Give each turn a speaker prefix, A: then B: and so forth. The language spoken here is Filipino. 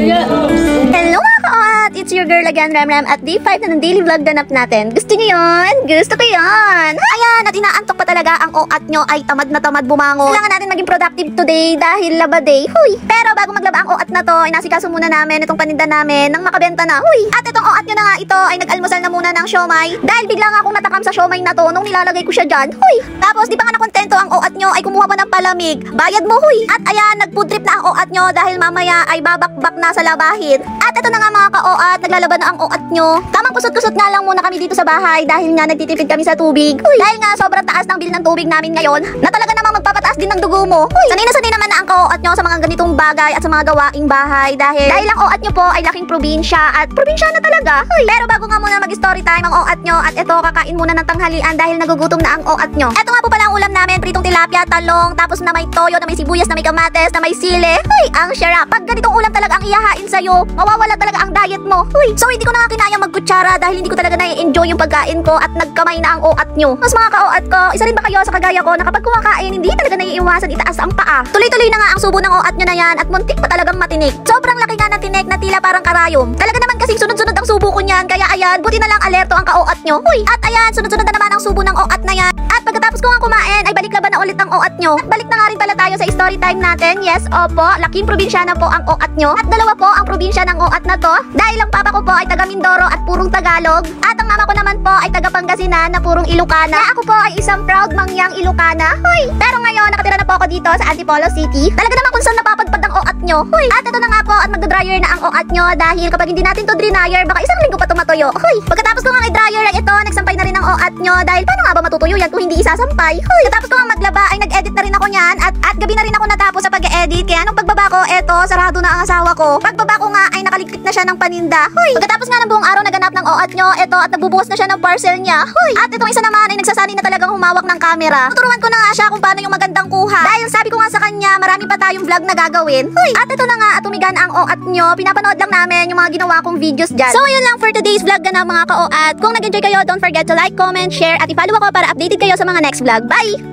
A: Hello mga ka-OAT! It's your girl again, Ram at day 5 na ng daily vlog ganap natin. Gusto niyo yun? Gusto ko yun! Ayan, at inaantok pa talaga ang OAT nyo ay tamad na tamad bumangon. Kailangan natin maging productive today dahil laba day. Huy! Pero bago maglaba ang OAT na to, ay nasikaso muna namin itong paninda namin nang makabenta na. Huy! At itong OAT nyo na nga ito ay nag-almusal na muna ng siomay dahil bigla nga akong natakam sa siomay na to nung nilalagay ko siya dyan. Huy! Tapos di ba nga nakontento ang OAT nyo ay kumuha pa ng palamig. Bayad mo, huy! At ayan, nag-food trip na ang OAT nyo dahil mamaya ay babakbak na sa labahin. At ito na nga mga ka-OAT, naglalaba na ang OAT nyo. Tamang kusot-kusot nga lang muna kami dito sa bahay dahil nga nagtitipid kami sa tubig. Huy! Dahil nga sobrang taas ng bill ng tubig namin ngayon na talaga namang magpapataas din ng dugo mo. Huy! Sanay na sanay naman na ang ka-OAT nyo sa mga ganitong bagay at sa mga gawaing bahay dahil ang OAT nyo po ay laking probinsya at probinsya na talaga. Huy! Pero bago nga muna mag-story time ang OAT nyo at ito kakain muna ng tanghalian dahil nagugutom na ang OAT nyo. Ito nga po pala ang ulam namin, pritong tilapia, talong, tapos na may toyo, na may sibuyas, na may kamates, na may sili. Huy! Ang sarap. Pag ganitong ulam talaga ang ihahain sa'yo, mawawala talaga ang diet mo. Huy! So hindi ko na kinayang magkutsara dahil hindi ko talaga na-enjoy yung pagkain ko at nagkamay na ang OAT nyo. Mas mga ka-OAT ko, isa rin ba kayo sa kagaya ko na kapag kumakain, hindi talaga naiiwasan itaas ang paa. Tuloy-tuloy na nga ang subo ng OAT nyo na yan at muntik pa talagang matinik. Sobrang laki nga ng tinik na tila parang karayom. Talaga naman kasing sunod-sunod ang subo ko niyan, kaya ayan, buti na lang alerto ang ka-OAT nyo. Huy! At ayan, sunod-sunod na naman ang subo ng OAT na yan. At pagkatapos ko nga kumain, ay balik laban na ulit ang OAT nyo. At balik na nga rin pala tayo sa story time natin. Yes, opo, laking probinsya na po ang OAT nyo. At dalawa po ang probinsya ng OAT na to. Dahil ang papa ko po ay taga Mindoro at purong Tagalog. At ang mama ko naman po ay taga Pangasinan na purong Ilocana. Kaya ako po ay isang proud mangyang Ilocana. Huy! Pero ngayon, nakatira na po ako dito sa Antipolo City. Talaga naman kung saan napapadpad ang OAT nyo. Huy! At ito na nga po at magdodryer na ang OAT nyo dahil kapag hindi natin to drenyer, baka isang linggo pa tumatuyo. Huy! Pagkatapos ko nga i-dryer ay ito, nagsampay na rin ang OAT nyo dahil paano nga ba matutuyo yan kung hindi isasampay? Huy! Pagkatapos ko nga maglaba ay nag-edit na rin ako niyan at gabi na rin ako natapos sa pag-edit. Kaya nung pagbaba ko, eto, sarado na ang asawa ko. Pagbaba ko nga ay nakaligpit na siya ng paninda. Huy! Pagkatapos nga ng buong araw naganap ng OAT nyo, eto at nagbubukas na siya ng parcel niya. Huy! At itong isa naman ay nagsasani na talagang humawak ng camera. Tuturuan ko na nga siya kung paano yung magandang kuha. Dahil sabi ko nga sa kanya, marami pa tayong vlog na gagawin. Huy! At ito na nga at tumiga na ang OAT nyo. Pinapanood lang namin yung mga ginawa kong videos dyan. So yun lang for today's vlog na mga ka-OAT. Kung nag-enjoy kayo, don't forget to like, comment, share at i-follow ako para updated kayo sa mga next vlog. Bye!